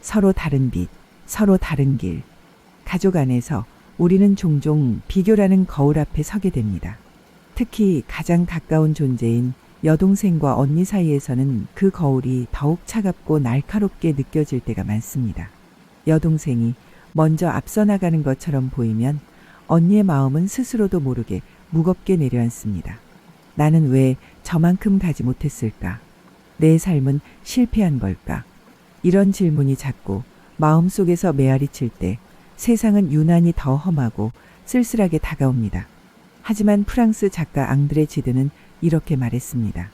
서로 다른 빛, 서로 다른 길. 가족 안에서 우리는 종종 비교라는 거울 앞에 서게 됩니다. 특히 가장 가까운 존재인 여동생과 언니 사이에서는 그 거울이 더욱 차갑고 날카롭게 느껴질 때가 많습니다. 여동생이 먼저 앞서 나가는 것처럼 보이면 언니의 마음은 스스로도 모르게 무겁게 내려앉습니다. 나는 왜 저만큼 가지 못했을까? 내 삶은 실패한 걸까? 이런 질문이 자꾸 마음속에서 메아리 칠 때 세상은 유난히 더 험하고 쓸쓸하게 다가옵니다. 하지만 프랑스 작가 앙드레 지드는 이렇게 말했습니다.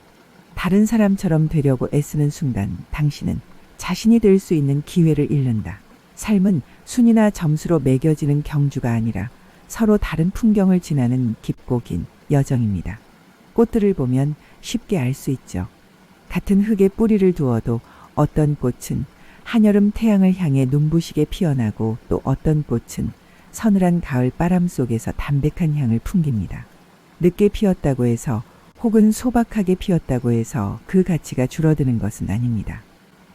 다른 사람처럼 되려고 애쓰는 순간 당신은 자신이 될 수 있는 기회를 잃는다. 삶은 순위나 점수로 매겨지는 경주가 아니라 서로 다른 풍경을 지나는 깊고 긴 여정입니다. 꽃들을 보면 쉽게 알 수 있죠. 같은 흙에 뿌리를 두어도 어떤 꽃은 한여름 태양을 향해 눈부시게 피어나고 또 어떤 꽃은 서늘한 가을 바람 속에서 담백한 향을 풍깁니다. 늦게 피었다고 해서 혹은 소박하게 피었다고 해서 그 가치가 줄어드는 것은 아닙니다.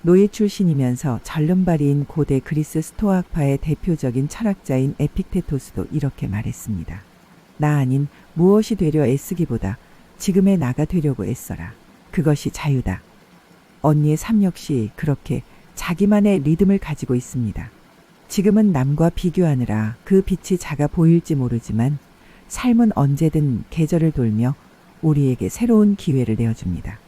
노예 출신이면서 절름발이인 고대 그리스 스토아파의 대표적인 철학자인 에픽테토스도 이렇게 말했습니다. 나 아닌 무엇이 되려 애쓰기보다 지금의 나가 되려고 애써라. 그것이 자유다. 언니의 삶 역시 그렇게 자기만의 리듬을 가지고 있습니다. 지금은 남과 비교하느라 그 빛이 작아 보일지 모르지만 삶은 언제든 계절을 돌며 우리에게 새로운 기회를 내어줍니다.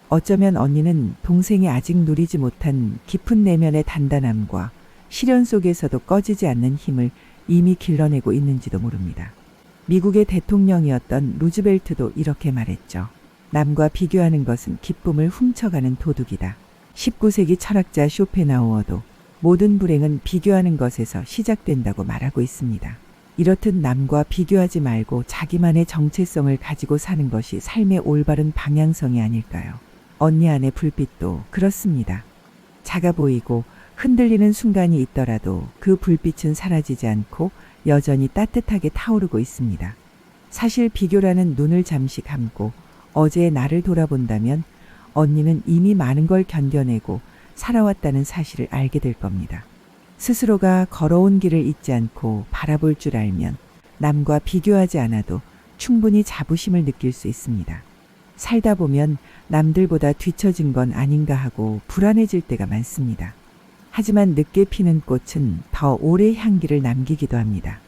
어쩌면 언니는 동생이 아직 누리지 못한 깊은 내면의 단단함과 시련 속에서도 꺼지지 않는 힘을 이미 길러내고 있는지도 모릅니다. 미국의 대통령이었던 루즈벨트도 이렇게 말했죠. 남과 비교하는 것은 기쁨을 훔쳐가는 도둑이다. 19세기 철학자 쇼펜하우어도 모든 불행은 비교하는 것에서 시작된다고 말하고 있습니다. 이렇듯 남과 비교하지 말고 자기만의 정체성을 가지고 사는 것이 삶의 올바른 방향성이 아닐까요? 언니 안의 불빛도 그렇습니다. 작아 보이고 흔들리는 순간이 있더라도 그 불빛은 사라지지 않고 여전히 따뜻하게 타오르고 있습니다. 사실 비교라는 눈을 잠시 감고 어제의 나를 돌아본다면 언니는 이미 많은 걸 견뎌내고 살아왔다는 사실을 알게 될 겁니다. 스스로가 걸어온 길을 잊지 않고 바라볼 줄 알면 남과 비교하지 않아도 충분히 자부심을 느낄 수 있습니다. 살다 보면 남들보다 뒤처진 건 아닌가 하고 불안해질 때가 많습니다. 하지만 늦게 피는 꽃은 더 오래 향기를 남기기도 합니다.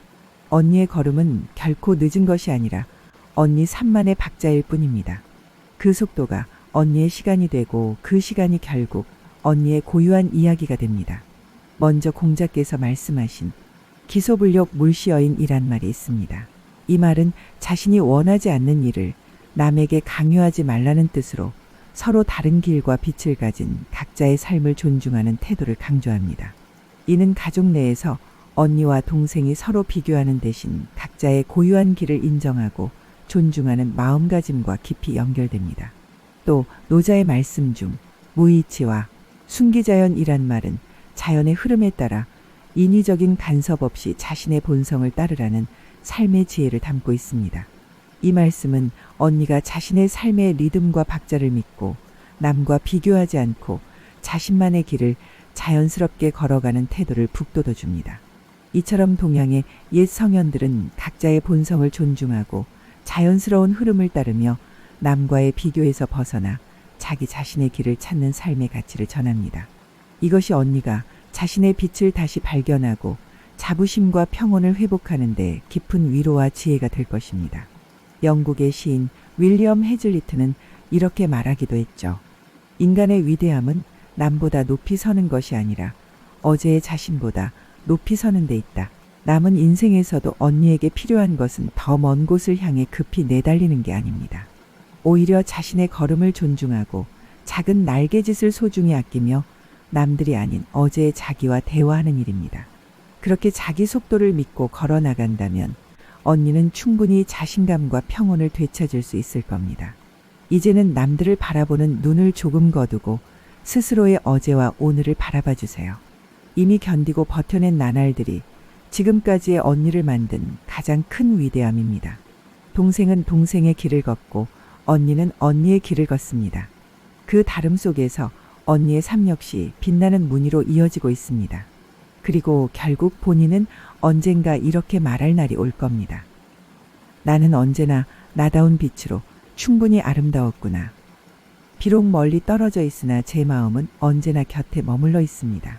언니의 걸음은 결코 늦은 것이 아니라 언니 산만의 박자일 뿐입니다. 그 속도가 언니의 시간이 되고 그 시간이 결국 언니의 고유한 이야기가 됩니다. 먼저 공자께서 말씀하신 기소불력 물시여인이란 말이 있습니다. 이 말은 자신이 원하지 않는 일을 남에게 강요하지 말라는 뜻으로 서로 다른 길과 빛을 가진 각자의 삶을 존중하는 태도를 강조합니다. 이는 가족 내에서 언니와 동생이 서로 비교하는 대신 각자의 고유한 길을 인정하고 존중하는 마음가짐과 깊이 연결됩니다. 또 노자의 말씀 중 무이치와 순기자연이란 말은 자연의 흐름에 따라 인위적인 간섭 없이 자신의 본성을 따르라는 삶의 지혜를 담고 있습니다. 이 말씀은 언니가 자신의 삶의 리듬과 박자를 믿고 남과 비교하지 않고 자신만의 길을 자연스럽게 걸어가는 태도를 북돋워 줍니다. 이처럼 동양의 옛 성현들은 각자의 본성을 존중하고 자연스러운 흐름을 따르며 남과의 비교에서 벗어나 자기 자신의 길을 찾는 삶의 가치를 전합니다. 이것이 언니가 자신의 빛을 다시 발견하고 자부심과 평온을 회복하는 데 깊은 위로와 지혜가 될 것입니다. 영국의 시인 윌리엄 해즐리트는 이렇게 말하기도 했죠. 인간의 위대함은 남보다 높이 서는 것이 아니라 어제의 자신보다 높이 서는 데 있다. 남은 인생에서도 언니에게 필요한 것은 더 먼 곳을 향해 급히 내달리는 게 아닙니다. 오히려 자신의 걸음을 존중하고 작은 날개짓을 소중히 아끼며 남들이 아닌 어제의 자기와 대화하는 일입니다. 그렇게 자기 속도를 믿고 걸어 나간다면 언니는 충분히 자신감과 평온을 되찾을 수 있을 겁니다. 이제는 남들을 바라보는 눈을 조금 거두고 스스로의 어제와 오늘을 바라봐 주세요. 이미 견디고 버텨낸 나날들이 지금까지의 언니를 만든 가장 큰 위대함입니다. 동생은 동생의 길을 걷고 언니는 언니의 길을 걷습니다. 그 다름 속에서 언니의 삶 역시 빛나는 무늬로 이어지고 있습니다. 그리고 결국 본인은 언젠가 이렇게 말할 날이 올 겁니다. 나는 언제나 나다운 빛으로 충분히 아름다웠구나. 비록 멀리 떨어져 있으나 제 마음은 언제나 곁에 머물러 있습니다.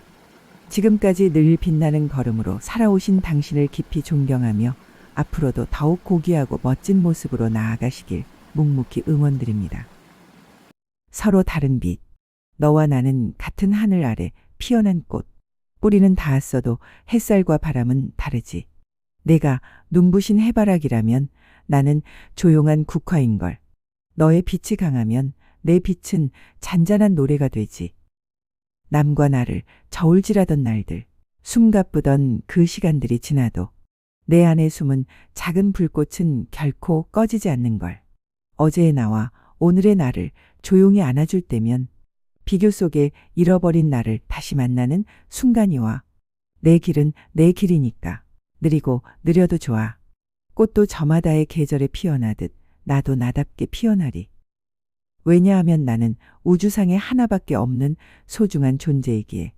지금까지 늘 빛나는 걸음으로 살아오신 당신을 깊이 존경하며 앞으로도 더욱 고귀하고 멋진 모습으로 나아가시길 묵묵히 응원드립니다. 서로 다른 빛. 너와 나는 같은 하늘 아래 피어난 꽃. 뿌리는 닿았어도 햇살과 바람은 다르지. 내가 눈부신 해바라기라면 나는 조용한 국화인걸. 너의 빛이 강하면 내 빛은 잔잔한 노래가 되지. 남과 나를 저울질하던 날들, 숨가쁘던 그 시간들이 지나도 내 안에 숨은 작은 불꽃은 결코 꺼지지 않는 걸. 어제의 나와 오늘의 나를 조용히 안아줄 때면 비교 속에 잃어버린 나를 다시 만나는 순간이 와. 내 길은 내 길이니까 느리고 느려도 좋아. 꽃도 저마다의 계절에 피어나듯 나도 나답게 피어나리. 왜냐하면 나는 우주상에 하나밖에 없는 소중한 존재이기에.